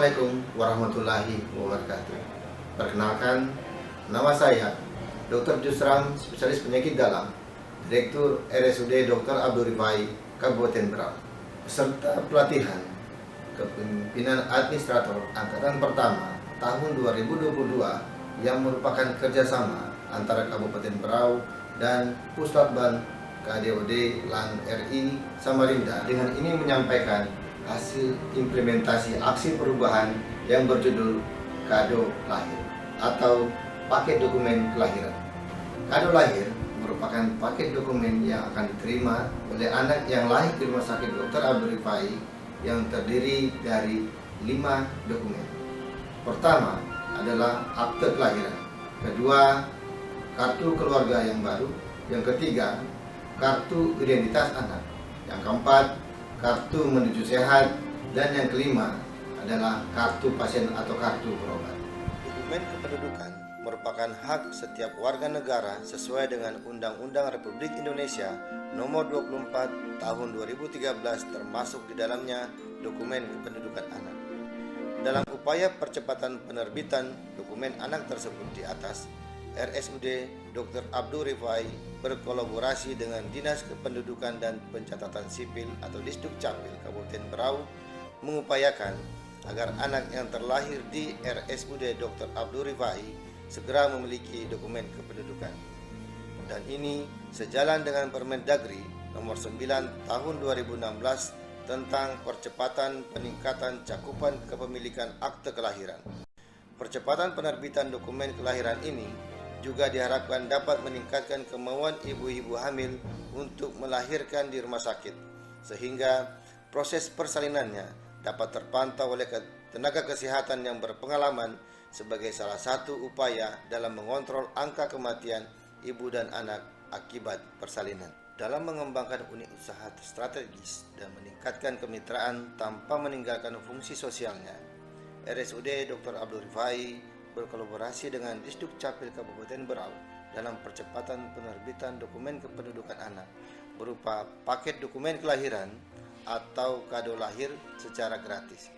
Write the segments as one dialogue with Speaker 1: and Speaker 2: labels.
Speaker 1: Assalamualaikum warahmatullahi wabarakatuh. Perkenalkan, nama saya Dr. Jusram, spesialis penyakit dalam, Direktur RSUD Dr. Abdul Rifai, Kabupaten Berau. Peserta pelatihan Kepemimpinan Administrator Angkatan Pertama tahun 2022 yang merupakan kerjasama antara Kabupaten Berau dan Puslatban KDOD LAN RI Samarinda dengan ini menyampaikan hasil implementasi aksi perubahan yang berjudul Kado Lahir atau paket dokumen kelahiran. Kado lahir merupakan paket dokumen yang akan diterima oleh anak yang lahir di Rumah Sakit Dr. Abdul Rifai yang terdiri dari 5 dokumen. Pertama adalah akte kelahiran, kedua kartu keluarga yang baru, yang ketiga kartu identitas anak, yang keempat kartu menuju sehat, dan yang kelima adalah kartu pasien atau kartu berobat. Dokumen kependudukan merupakan hak setiap warga negara sesuai dengan Undang-Undang Republik Indonesia Nomor 24 Tahun 2013, termasuk di dalamnya dokumen kependudukan anak. Dalam upaya percepatan penerbitan dokumen anak tersebut di atas, RSUD Dr. Abdul Rifai berkolaborasi dengan Dinas Kependudukan dan Pencatatan Sipil atau Disdukcapil Kabupaten Berau mengupayakan agar anak yang terlahir di RSUD Dr. Abdul Rifai segera memiliki dokumen kependudukan. Dan ini sejalan dengan Permendagri Nomor 9 Tahun 2016 tentang percepatan peningkatan cakupan kepemilikan akte kelahiran. Percepatan penerbitan dokumen kelahiran ini juga diharapkan dapat meningkatkan kemauan ibu-ibu hamil untuk melahirkan di rumah sakit, sehingga proses persalinannya dapat terpantau oleh tenaga kesehatan yang berpengalaman sebagai salah satu upaya dalam mengontrol angka kematian ibu dan anak akibat persalinan. Dalam mengembangkan unit usaha strategis dan meningkatkan kemitraan tanpa meninggalkan fungsi sosialnya, RSUD Dr. Abdul Rifai berkolaborasi dengan Disdukcapil Kabupaten Berau dalam percepatan penerbitan dokumen kependudukan anak berupa paket dokumen kelahiran atau kado lahir secara gratis.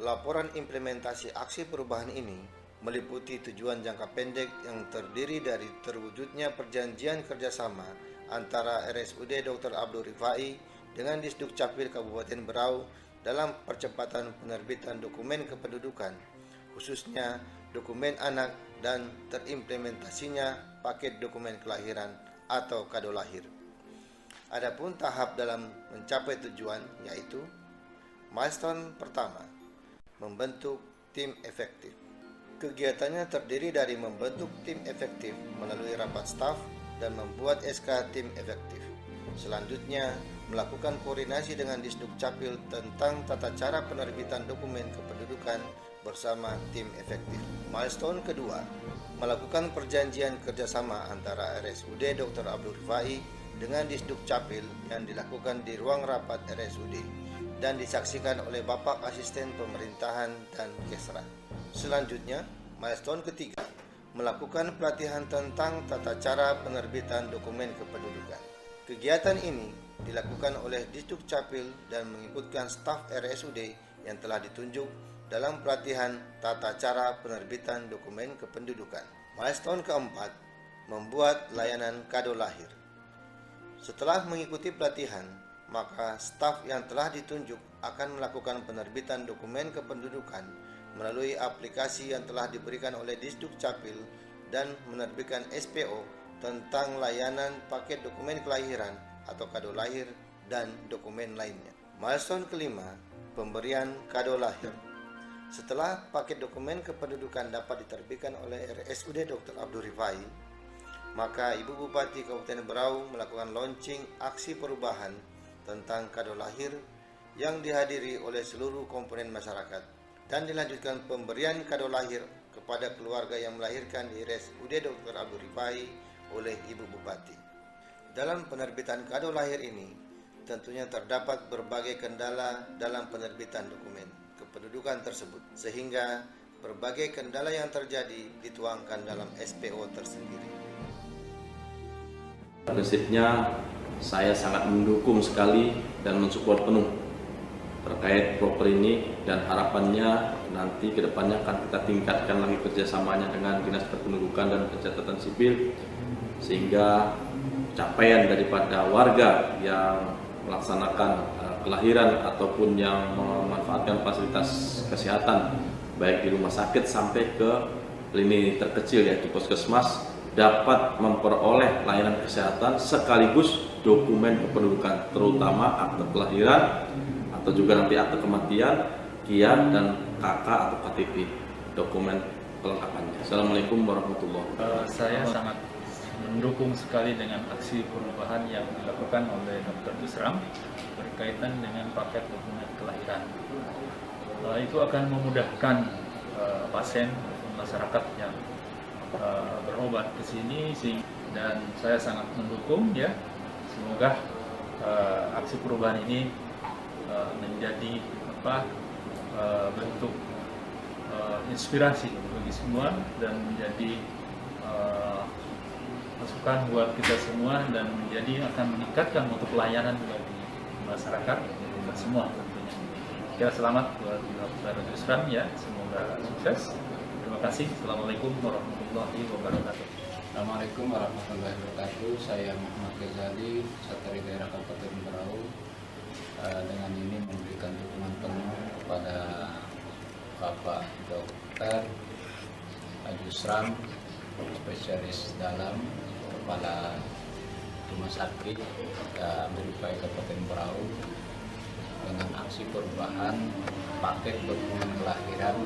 Speaker 1: Laporan implementasi aksi perubahan ini meliputi tujuan jangka pendek yang terdiri dari terwujudnya perjanjian kerjasama antara RSUD Dr. Abdul Rifai dengan Disdukcapil Kabupaten Berau dalam percepatan penerbitan dokumen kependudukan, khususnya dokumen anak, dan terimplementasinya paket dokumen kelahiran atau kado lahir. Adapun tahap dalam mencapai tujuan yaitu milestone pertama, membentuk tim efektif. Kegiatannya terdiri dari membentuk tim efektif melalui rapat staf dan membuat SK tim efektif. Selanjutnya, melakukan koordinasi dengan Disdukcapil tentang tata cara penerbitan dokumen kependudukan bersama tim efektif. Milestone kedua, melakukan perjanjian kerjasama antara RSUD Dr. Abdul Rifai dengan Disdukcapil yang dilakukan di ruang rapat RSUD dan disaksikan oleh Bapak Asisten Pemerintahan dan Kesra. Selanjutnya, milestone ketiga, melakukan pelatihan tentang tata cara penerbitan dokumen kependudukan. Kegiatan ini dilakukan oleh Disdukcapil dan mengikutkan staf RSUD yang telah ditunjuk dalam pelatihan tata cara penerbitan dokumen kependudukan. Milestone keempat, membuat layanan kado lahir. Setelah mengikuti pelatihan, maka staf yang telah ditunjuk akan melakukan penerbitan dokumen kependudukan melalui aplikasi yang telah diberikan oleh Disdukcapil dan menerbitkan SPO tentang layanan paket dokumen kelahiran atau kado lahir dan dokumen lainnya. Milestone kelima, pemberian kado lahir. Setelah paket dokumen kependudukan dapat diterbitkan oleh RSUD Dr. Abdul Rifai, maka Ibu Bupati Kabupaten Berau melakukan launching aksi perubahan tentang kado lahir yang dihadiri oleh seluruh komponen masyarakat dan dilanjutkan pemberian kado lahir kepada keluarga yang melahirkan di RSUD Dr. Abdul Rifai oleh Ibu Bupati. Dalam penerbitan kado lahir ini, tentunya terdapat berbagai kendala dalam penerbitan dokumen kependudukan tersebut, sehingga berbagai kendala yang terjadi dituangkan dalam SPO tersendiri.
Speaker 2: Prinsipnya saya sangat mendukung sekali dan mensupport penuh terkait proker ini, dan harapannya nanti kedepannya akan kita tingkatkan lagi kerjasamanya dengan Dinas Kependudukan dan Pencatatan Sipil, sehingga capaian daripada warga yang melaksanakan kelahiran ataupun yang memanfaatkan fasilitas kesehatan baik di rumah sakit sampai ke lini terkecil yaitu puskesmas dapat memperoleh layanan kesehatan sekaligus dokumen kependudukan, terutama akte kelahiran atau juga nanti akte kematian, KIA dan KK atau KTP, dokumen kelengkapannya. Assalamualaikum warahmatullahi wabarakatuh.
Speaker 3: Saya sangat mendukung sekali dengan aksi perubahan yang dilakukan oleh Dr. Jusram berkaitan dengan paket dokumen kelahiran. Itu akan memudahkan pasien maupun masyarakat yang berobat ke sini, dan saya sangat mendukung ya. Semoga aksi perubahan ini menjadi bentuk inspirasi bagi semua dan menjadi masukan buat kita semua, dan menjadi akan meningkatkan mutu pelayanan bagi masyarakat kita semua tentunya. Kira selamat buat Dr. Jusram ya, semoga sukses. Terima kasih. Assalamualaikum warahmatullahi wabarakatuh.
Speaker 4: Assalamualaikum warahmatullahi wabarakatuh. Saya Muhammad Ghazali, Satari Daerah Kabupaten Berau. Dengan ini memberikan dukungan penuh kepada Bapak Dr. Jusram, spesialis dalam, Kepala Rumah Sakit Abdurifai Kabupaten Berau, dengan aksi perubahan paket dokumen kelahiran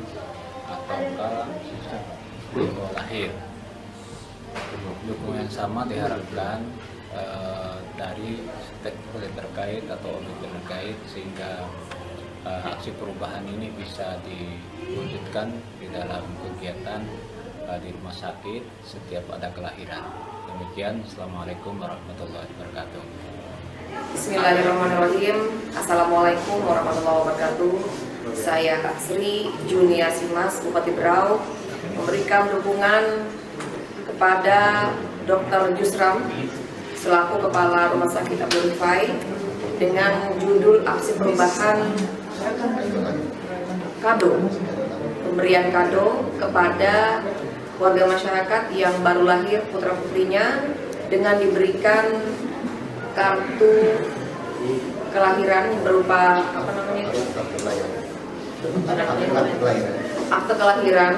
Speaker 4: atau akte lahir. Dukungan yang sama diharapkan dari stakeholder terkait atau objek terkait, sehingga aksi perubahan ini bisa diwujudkan di dalam kegiatan di rumah sakit setiap ada kelahiran. Demikian, Assalamualaikum warahmatullahi wabarakatuh.
Speaker 5: Bismillahirrahmanirrahim. Assalamualaikum warahmatullahi wabarakatuh. Saya Kak Sri Junia Simas, Bupati Berau, memberikan dukungan kepada Dr. Jusram selaku Kepala Rumah Sakit Abdurifai dengan judul aksi perubahan kado, pemberian kado kepada warga masyarakat yang baru lahir putra putrinya dengan diberikan kartu kelahiran berupa akte kelahiran,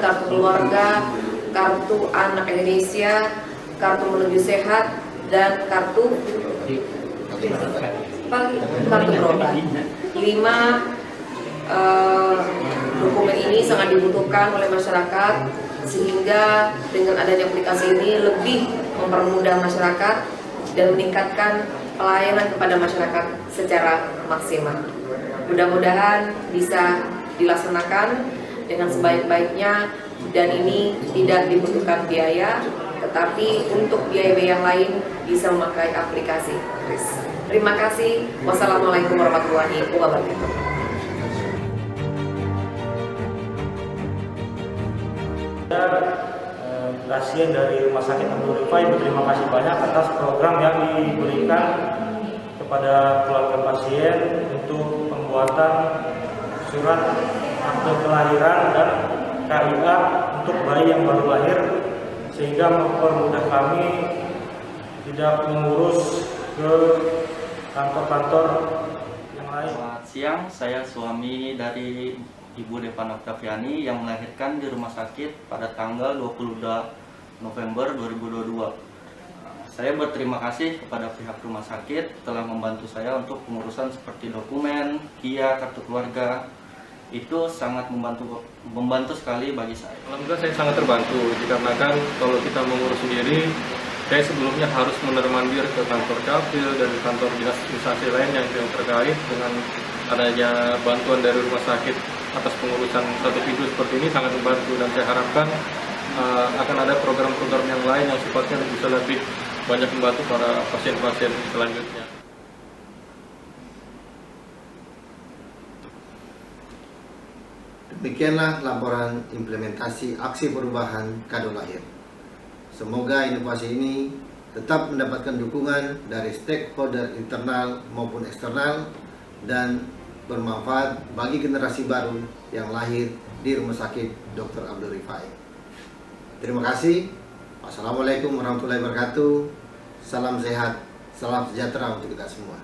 Speaker 5: kartu keluarga, kartu anak Indonesia, kartu menuju sehat, dan kartu berobat. 5 dokumen ini sangat dibutuhkan oleh masyarakat, sehingga dengan adanya aplikasi ini lebih mempermudah masyarakat dan meningkatkan pelayanan kepada masyarakat secara maksimal. Mudah-mudahan bisa dilaksanakan dengan sebaik-baiknya, dan ini tidak dibutuhkan biaya, tetapi untuk biaya-biaya yang lain bisa memakai aplikasi KRIS. Terima kasih. Wassalamualaikum warahmatullahi wabarakatuh.
Speaker 6: Pasien dari Rumah Sakit Abdurifai berterima kasih banyak atas program yang diberikan kepada keluarga pasien untuk pembuatan surat akte kelahiran dan KIA untuk bayi yang baru lahir, sehingga mempermudah kami tidak mengurus ke kantor-kantor yang lain.
Speaker 7: Selamat siang, saya suami dari Ibu Devan Oktaviani yang melahirkan di rumah sakit pada tanggal 22 November 2022. Saya berterima kasih kepada pihak rumah sakit telah membantu saya untuk pengurusan seperti dokumen, KIA, kartu keluarga. Itu sangat membantu sekali bagi saya.
Speaker 3: Alhamdulillah saya sangat terbantu, dikarenakan kalau kita mengurus sendiri, saya sebelumnya harus menermandir ke kantor Capil dan kantor dinas instansi lain yang terkait. Dengan adanya bantuan dari rumah sakit atas pengurusan satu pintu seperti ini sangat membantu, dan saya harapkan akan ada program-program yang lain yang sifatnya bisa lebih banyak membantu para pasien-pasien selanjutnya.
Speaker 1: Demikianlah laporan implementasi aksi perubahan kado lahir. Semoga inovasi ini tetap mendapatkan dukungan dari stakeholder internal maupun eksternal dan bermanfaat bagi generasi baru yang lahir di Rumah Sakit Dr. Abdul Rifai. Terima kasih. Wassalamualaikum warahmatullahi wabarakatuh. Salam sehat, salam sejahtera untuk kita semua.